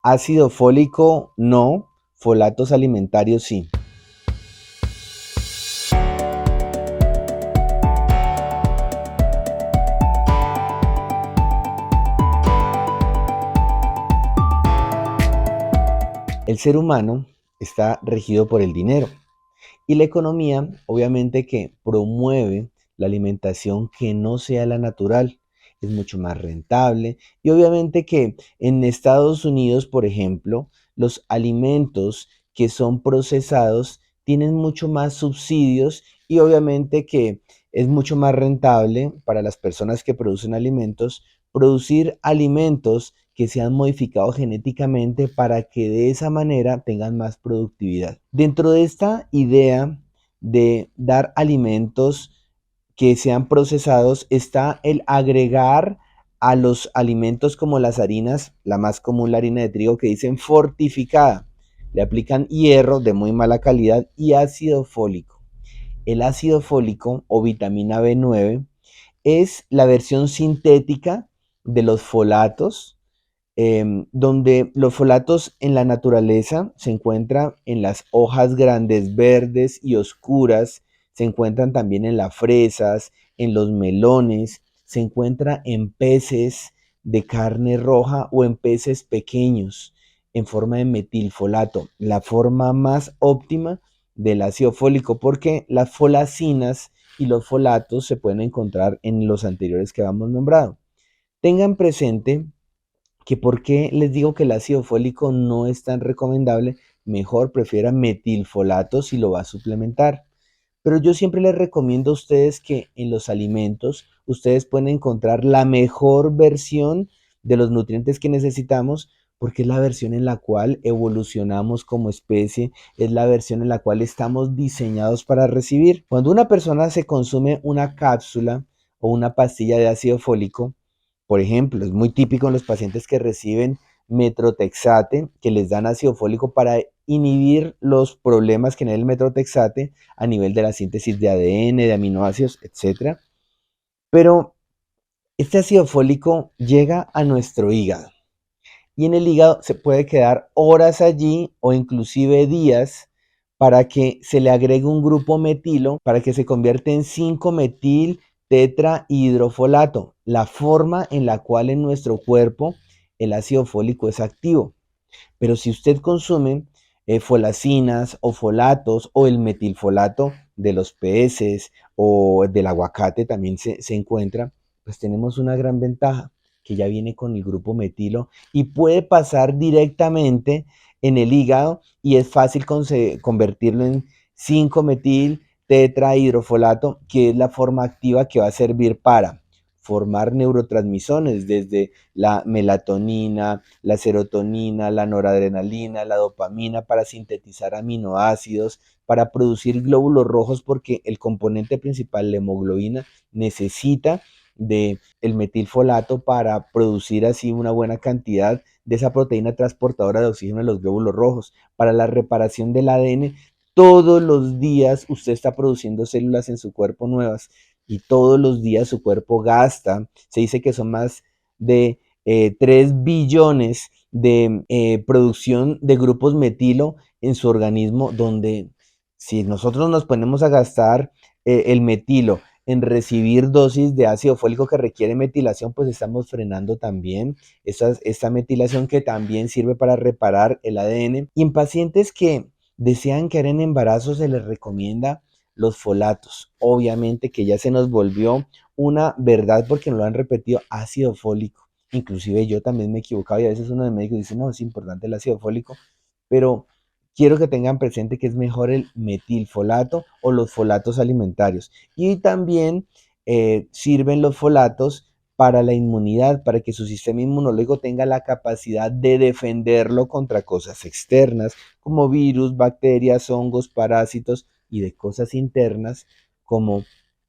Ácido fólico no, folatos alimentarios sí. El ser humano está regido por el dinero y la economía obviamente que promueve la alimentación que no sea la natural. Es mucho más rentable y obviamente que en Estados Unidos, por ejemplo, los alimentos que son procesados tienen mucho más subsidios y obviamente que es mucho más rentable para las personas que producen alimentos producir alimentos que se han modificado genéticamente para que de esa manera tengan más productividad. Dentro de esta idea de dar alimentos que sean procesados está el agregar a los alimentos como las harinas, la más común la harina de trigo que dicen fortificada. Le aplican hierro de muy mala calidad y ácido fólico. El ácido fólico o vitamina B9 es la versión sintética de los folatos, donde los folatos en la naturaleza se encuentran en las hojas grandes, verdes y oscuras, se encuentran también en las fresas, en los melones, se encuentra en peces de carne roja o en peces pequeños en forma de metilfolato, la forma más óptima del ácido fólico, porque las folacinas y los folatos se pueden encontrar en los anteriores que habíamos nombrado. Tengan presente que por qué les digo que el ácido fólico no es tan recomendable, mejor prefiera metilfolato si lo va a suplementar. Pero yo siempre les recomiendo a ustedes que en los alimentos ustedes pueden encontrar la mejor versión de los nutrientes que necesitamos porque es la versión en la cual evolucionamos como especie, es la versión en la cual estamos diseñados para recibir. Cuando una persona se consume una cápsula o una pastilla de ácido fólico, por ejemplo, es muy típico en los pacientes que reciben metrotexate, que les dan ácido fólico para inhibir los problemas que en el metrotexate a nivel de la síntesis de ADN, de aminoácidos, etcétera. Pero este ácido fólico llega a nuestro hígado y en el hígado se puede quedar horas allí o inclusive días para que se le agregue un grupo metilo para que se convierta en 5-metil tetrahidrofolato, la forma en la cual en nuestro cuerpo el ácido fólico es activo. Pero si usted consume folacinas o folatos o el metilfolato de los peces o del aguacate también se encuentra, pues tenemos una gran ventaja que ya viene con el grupo metilo y puede pasar directamente en el hígado y es fácil convertirlo en 5-metil tetrahidrofolato, que es la forma activa que va a servir para formar neurotransmisores desde la melatonina, la serotonina, la noradrenalina, la dopamina para sintetizar aminoácidos, para producir glóbulos rojos porque el componente principal, la hemoglobina, necesita de el metilfolato para producir así una buena cantidad de esa proteína transportadora de oxígeno en los glóbulos rojos. Para la reparación del ADN, todos los días usted está produciendo células en su cuerpo nuevas y todos los días su cuerpo gasta, se dice que son más de 3 billones de producción de grupos metilo en su organismo, donde si nosotros nos ponemos a gastar el metilo en recibir dosis de ácido fólico que requiere metilación, pues estamos frenando también esta metilación que también sirve para reparar el ADN. Y en pacientes que desean quedar en embarazo se les recomienda los folatos. Obviamente que ya se nos volvió una verdad porque nos lo han repetido, ácido fólico. Inclusive yo también me he equivocado y a veces uno de médicos dice, no, es importante el ácido fólico, pero quiero que tengan presente que es mejor el metilfolato o los folatos alimentarios. Y también sirven los folatos para la inmunidad, para que su sistema inmunológico tenga la capacidad de defenderlo contra cosas externas, como virus, bacterias, hongos, parásitos, y de cosas internas, como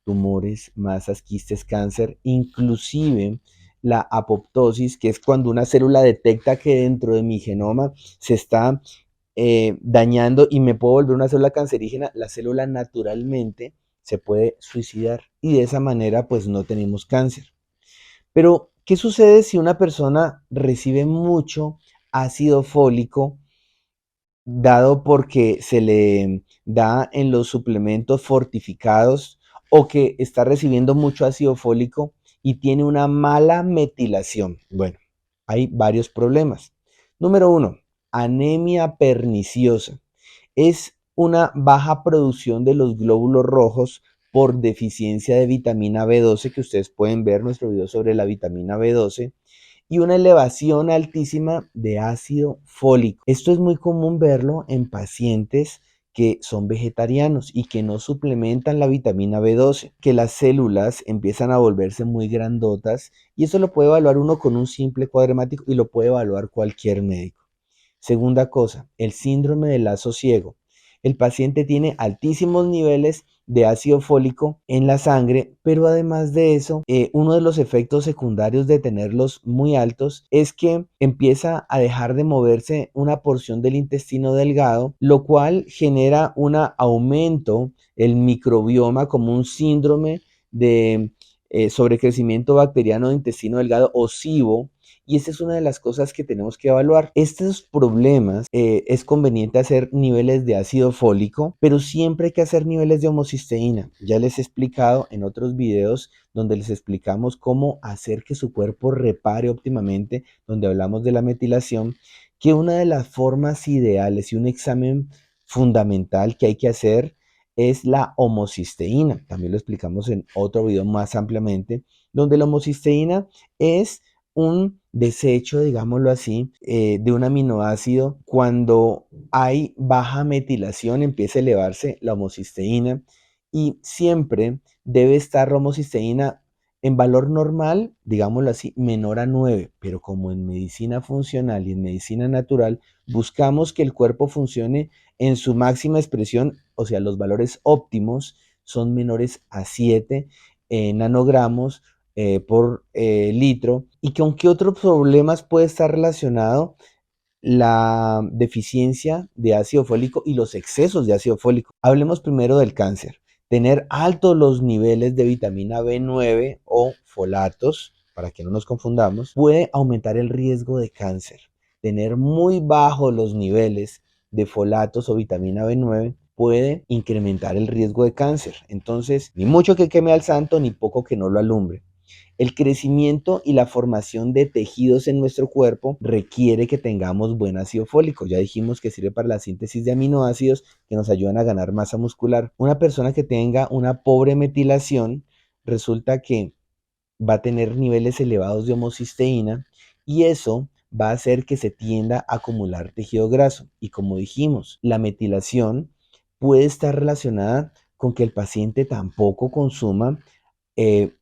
tumores, masas, quistes, cáncer, inclusive la apoptosis, que es cuando una célula detecta que dentro de mi genoma se está dañando y me puedo volver una célula cancerígena, la célula naturalmente se puede suicidar y de esa manera pues no tenemos cáncer. Pero, ¿qué sucede si una persona recibe mucho ácido fólico dado porque se le da en los suplementos fortificados o que está recibiendo mucho ácido fólico y tiene una mala metilación. Bueno, hay varios problemas. Número uno, anemia perniciosa. Es una baja producción de los glóbulos rojos por deficiencia de vitamina B12, que ustedes pueden ver nuestro video sobre la vitamina B12, y una elevación altísima de ácido fólico. Esto es muy común verlo en pacientes que son vegetarianos y que no suplementan la vitamina B12, que las células empiezan a volverse muy grandotas, y eso lo puede evaluar uno con un simple cuadremático y lo puede evaluar cualquier médico. Segunda cosa, el síndrome del lazo ciego. El paciente tiene altísimos niveles de ácido fólico en la sangre, pero además de eso, uno de los efectos secundarios de tenerlos muy altos es que empieza a dejar de moverse una porción del intestino delgado, lo cual genera un aumento el microbioma como un síndrome de sobrecrecimiento bacteriano de intestino delgado o SIBO, y esa es una de las cosas que tenemos que evaluar. Estos problemas es conveniente hacer niveles de ácido fólico, pero siempre hay que hacer niveles de homocisteína. Ya les he explicado en otros videos donde les explicamos cómo hacer que su cuerpo repare óptimamente, donde hablamos de la metilación, que una de las formas ideales y un examen fundamental que hay que hacer es la homocisteína. También lo explicamos en otro video más ampliamente, donde la homocisteína es un desecho, digámoslo así, de un aminoácido. Cuando hay baja metilación empieza a elevarse la homocisteína y siempre debe estar la homocisteína en valor normal, digámoslo así, menor a 9, pero como en medicina funcional y en medicina natural buscamos que el cuerpo funcione en su máxima expresión, o sea, los valores óptimos son menores a 7 nanogramos por litro, y con qué otros problemas puede estar relacionado la deficiencia de ácido fólico y los excesos de ácido fólico. Hablemos primero del cáncer. Tener altos los niveles de vitamina B9 o folatos, para que no nos confundamos, puede aumentar el riesgo de cáncer. Tener muy bajos los niveles de folatos o vitamina B9 puede incrementar el riesgo de cáncer. Entonces, ni mucho que queme al santo, ni poco que no lo alumbre. El crecimiento y la formación de tejidos en nuestro cuerpo requiere que tengamos buen ácido fólico. Ya dijimos que sirve para la síntesis de aminoácidos que nos ayudan a ganar masa muscular. Una persona que tenga una pobre metilación resulta que va a tener niveles elevados de homocisteína, y eso va a hacer que se tienda a acumular tejido graso. Y como dijimos, la metilación puede estar relacionada con que el paciente tampoco consuma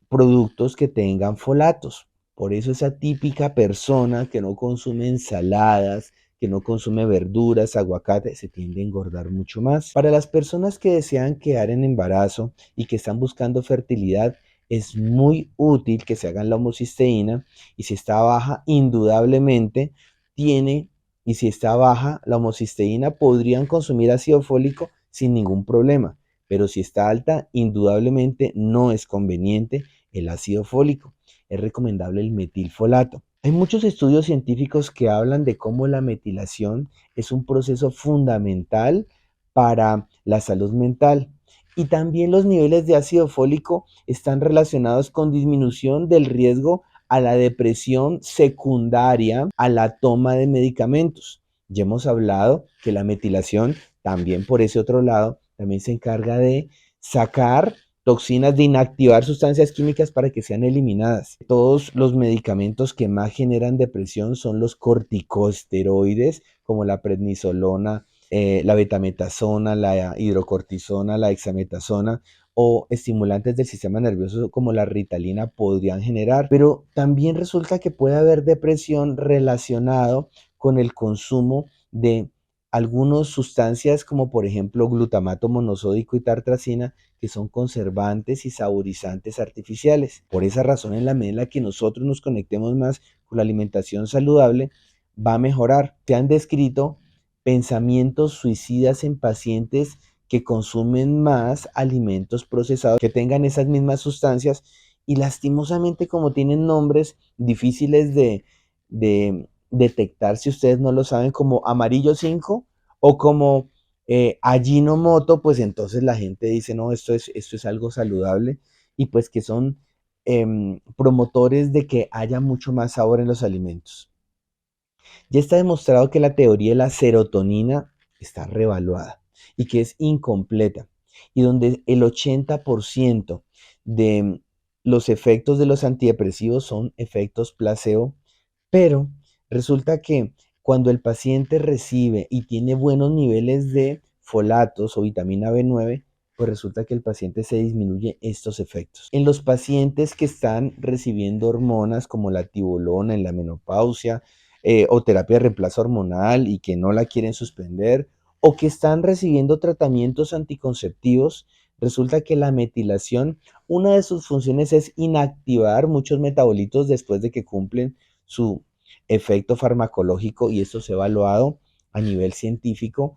productos que tengan folatos. Por eso esa típica persona que no consume ensaladas, que no consume verduras, aguacate, se tiende a engordar mucho más. Para las personas que desean quedar en embarazo y que están buscando fertilidad, es muy útil que se hagan la homocisteína, y si está baja, indudablemente tiene, y si está baja la homocisteína, podrían consumir ácido fólico sin ningún problema. Pero si está alta, indudablemente no es conveniente el ácido fólico. Es recomendable el metilfolato. Hay muchos estudios científicos que hablan de cómo la metilación es un proceso fundamental para la salud mental. Y también los niveles de ácido fólico están relacionados con disminución del riesgo a la depresión secundaria a la toma de medicamentos. Ya hemos hablado que la metilación, también por ese otro lado, también se encarga de sacar toxinas, de inactivar sustancias químicas para que sean eliminadas. Todos los medicamentos que más generan depresión son los corticosteroides, como la prednisolona, la betametasona, la hidrocortisona, la hexametasona, o estimulantes del sistema nervioso como la ritalina podrían generar. Pero también resulta que puede haber depresión relacionado con el consumo de algunas sustancias como por ejemplo glutamato monosódico y tartrazina, que son conservantes y saborizantes artificiales. Por esa razón, en la medida en la que nosotros nos conectemos más con la alimentación saludable, va a mejorar. Se han descrito pensamientos suicidas en pacientes que consumen más alimentos procesados, que tengan esas mismas sustancias, y lastimosamente, como tienen nombres difíciles de detectar, si ustedes no lo saben, como amarillo 5 o como Ajinomoto, pues entonces la gente dice, no, esto es algo saludable y pues que son promotores de que haya mucho más sabor en los alimentos. Ya está demostrado que la teoría de la serotonina está revaluada y que es incompleta, y donde el 80% de los efectos de los antidepresivos son efectos placebo, pero resulta que cuando el paciente recibe y tiene buenos niveles de folatos o vitamina B9, pues resulta que el paciente se disminuye estos efectos. En los pacientes que están recibiendo hormonas como la tibolona en la menopausia, o terapia de reemplazo hormonal y que no la quieren suspender, o que están recibiendo tratamientos anticonceptivos, resulta que la metilación, una de sus funciones es inactivar muchos metabolitos después de que cumplen su efecto farmacológico, y esto se ha evaluado a nivel científico.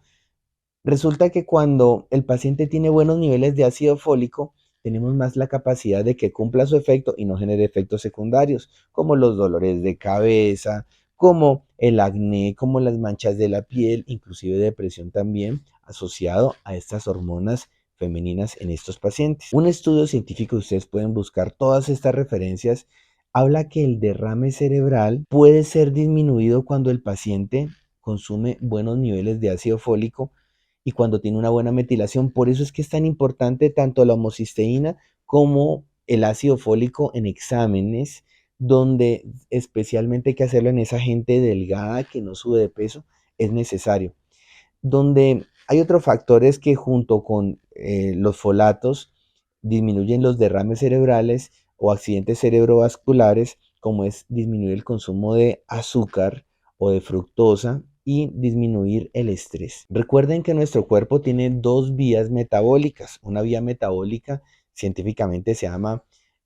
Resulta que cuando el paciente tiene buenos niveles de ácido fólico, tenemos más la capacidad de que cumpla su efecto y no genere efectos secundarios, como los dolores de cabeza, como el acné, como las manchas de la piel, inclusive depresión también, asociado a estas hormonas femeninas en estos pacientes. Un estudio científico, ustedes pueden buscar todas estas referencias, habla que el derrame cerebral puede ser disminuido cuando el paciente consume buenos niveles de ácido fólico y cuando tiene una buena metilación. Por eso es que es tan importante tanto la homocisteína como el ácido fólico en exámenes, donde especialmente hay que hacerlo en esa gente delgada que no sube de peso, es necesario. Donde hay otros factores que junto con los folatos disminuyen los derrames cerebrales o accidentes cerebrovasculares, como es disminuir el consumo de azúcar o de fructosa y disminuir el estrés. Recuerden que nuestro cuerpo tiene dos vías metabólicas. Una vía metabólica científicamente se llama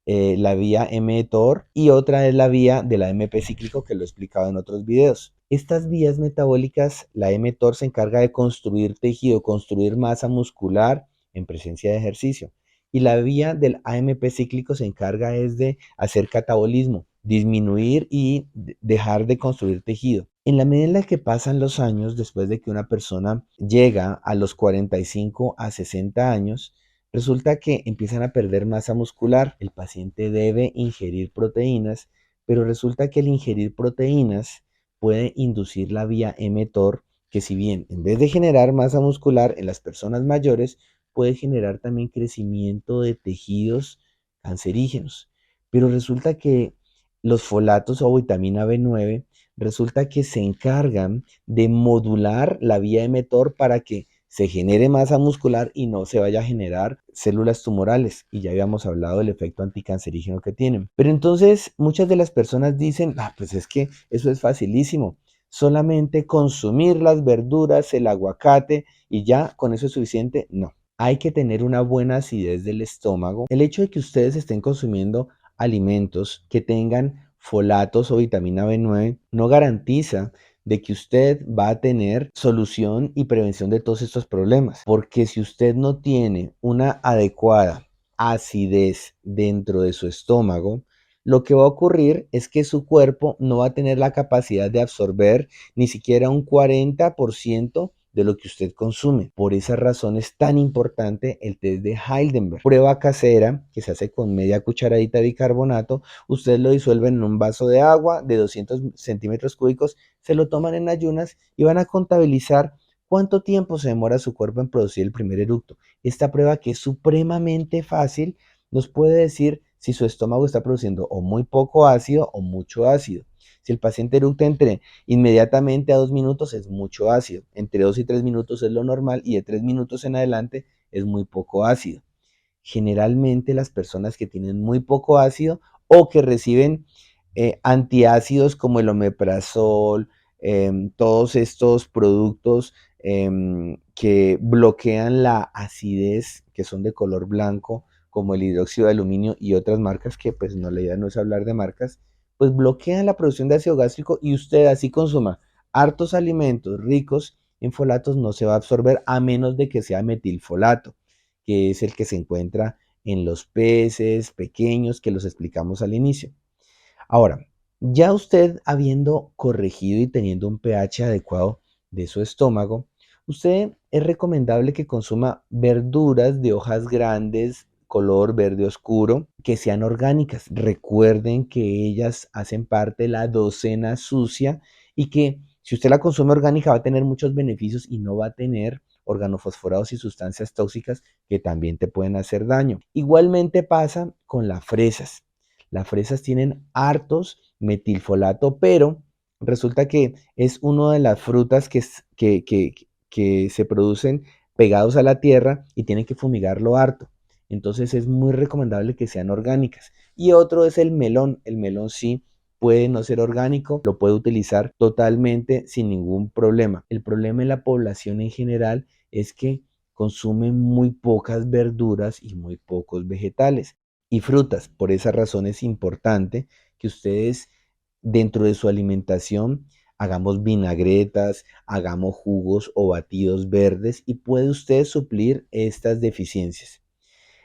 la vía mTOR, y otra es la vía de la AMP cíclico, que lo he explicado en otros videos. Estas vías metabólicas, la mTOR se encarga de construir tejido, construir masa muscular en presencia de ejercicio. Y la vía del AMP cíclico se encarga es de hacer catabolismo, disminuir y dejar de construir tejido. En la medida en la que pasan los años, después de que una persona llega a los 45 a 60 años, resulta que empiezan a perder masa muscular. El paciente debe ingerir proteínas, pero resulta que el ingerir proteínas puede inducir la vía mTOR, que si bien en vez de generar masa muscular en las personas mayores, puede generar también crecimiento de tejidos cancerígenos. Pero resulta que los folatos o vitamina B9 resulta que se encargan de modular la vía mTOR para que se genere masa muscular y no se vaya a generar células tumorales. Y ya habíamos hablado del efecto anticancerígeno que tienen. Pero entonces muchas de las personas dicen, pues es que eso es facilísimo. Solamente consumir las verduras, el aguacate y ya con eso es suficiente. No. Hay que tener una buena acidez del estómago. El hecho de que ustedes estén consumiendo alimentos que tengan folatos o vitamina B9 no garantiza de que usted va a tener solución y prevención de todos estos problemas. Porque si usted no tiene una adecuada acidez dentro de su estómago, lo que va a ocurrir es que su cuerpo no va a tener la capacidad de absorber ni siquiera un 40% de lo que usted consume. Por esa razón es tan importante el test de Heidelberg. Prueba casera que se hace con media cucharadita de bicarbonato. Ustedes lo disuelven en un vaso de agua de 200 centímetros cúbicos, se lo toman en ayunas y van a contabilizar cuánto tiempo se demora su cuerpo en producir el primer eructo. Esta prueba, que es supremamente fácil, nos puede decir si su estómago está produciendo o muy poco ácido o mucho ácido. Si el paciente eructa entre inmediatamente a 2 minutos, es mucho ácido. Entre 2 y 3 minutos es lo normal, y de 3 minutos en adelante es muy poco ácido. Generalmente las personas que tienen muy poco ácido o que reciben antiácidos como el omeprazol, todos estos productos que bloquean la acidez, que son de color blanco, como el hidróxido de aluminio y otras marcas, que pues no, la idea no es hablar de marcas, pues bloquean la producción de ácido gástrico, y usted así consuma hartos alimentos ricos en folatos, no se va a absorber a menos de que sea metilfolato, que es el que se encuentra en los peces pequeños que los explicamos al inicio. Ahora, Ya usted habiendo corregido y teniendo un pH adecuado de su estómago, usted es recomendable que consuma verduras de hojas grandes, color verde oscuro, que sean orgánicas. Recuerden que ellas hacen parte de la docena sucia y que si usted la consume orgánica va a tener muchos beneficios y no va a tener organofosforados y sustancias tóxicas que también te pueden hacer daño. Igualmente pasa con las fresas. Las fresas tienen hartos metilfolato, pero resulta que es una de las frutas que se producen pegados a la tierra y tienen que fumigarlo harto. Entonces es muy recomendable que sean orgánicas. Y otro es el melón. El melón sí puede no ser orgánico, lo puede utilizar totalmente sin ningún problema. El problema en la población en general es que consumen muy pocas verduras y muy pocos vegetales y frutas. Por esa razón es importante que ustedes dentro de su alimentación hagamos vinagretas, hagamos jugos o batidos verdes y puede usted suplir estas deficiencias.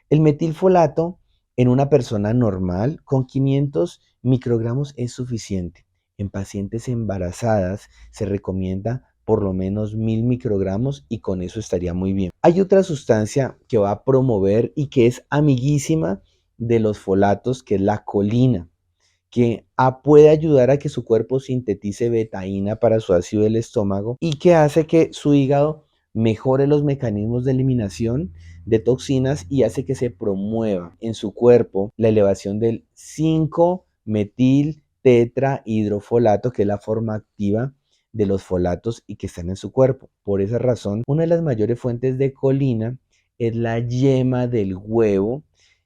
El metilfolato en una persona normal con 500 microgramos es suficiente. En pacientes embarazadas se recomienda por lo menos 1000 microgramos y con eso estaría muy bien. Hay otra sustancia que va a promover y que es amiguísima de los folatos, que es la colina, que puede ayudar a que su cuerpo sintetice betaína para su ácido del estómago y que hace que su hígado mejore los mecanismos de eliminación de toxinas y hace que se promueva en su cuerpo la elevación del 5-metil tetrahidrofolato, que es la forma activa de los folatos y que están en su cuerpo. Por esa razón, una de las mayores fuentes de colina es la yema del huevo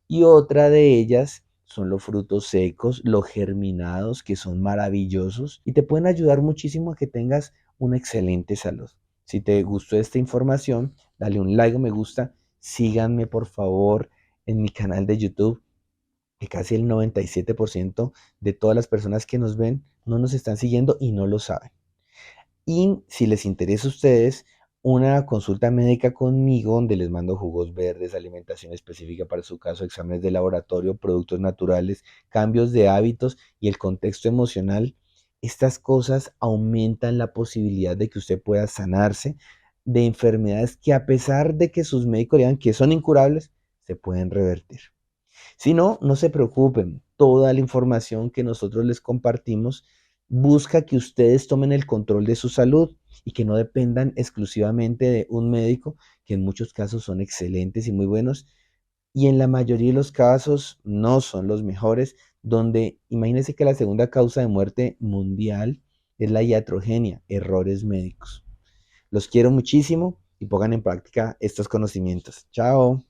y otra de ellas son los frutos secos, los germinados, que son maravillosos y te pueden ayudar muchísimo a que tengas una excelente salud. Si te gustó esta información, dale un like o me gusta. Síganme por favor en mi canal de YouTube, que casi el 97% de todas las personas que nos ven no nos están siguiendo y no lo saben. Y si les interesa a ustedes, una consulta médica conmigo donde les mando jugos verdes, alimentación específica para su caso, exámenes de laboratorio, productos naturales, cambios de hábitos y el contexto emocional, estas cosas aumentan la posibilidad de que usted pueda sanarse de enfermedades que, a pesar de que sus médicos digan que son incurables, se pueden revertir. Si no, no se preocupen. Toda la información que nosotros les compartimos busca que ustedes tomen el control de su salud y que no dependan exclusivamente de un médico, que en muchos casos son excelentes y muy buenos, y en la mayoría de los casos no son los mejores, donde imagínense que la segunda causa de muerte mundial es la iatrogenia, errores médicos. Los quiero muchísimo y pongan en práctica estos conocimientos. Chao.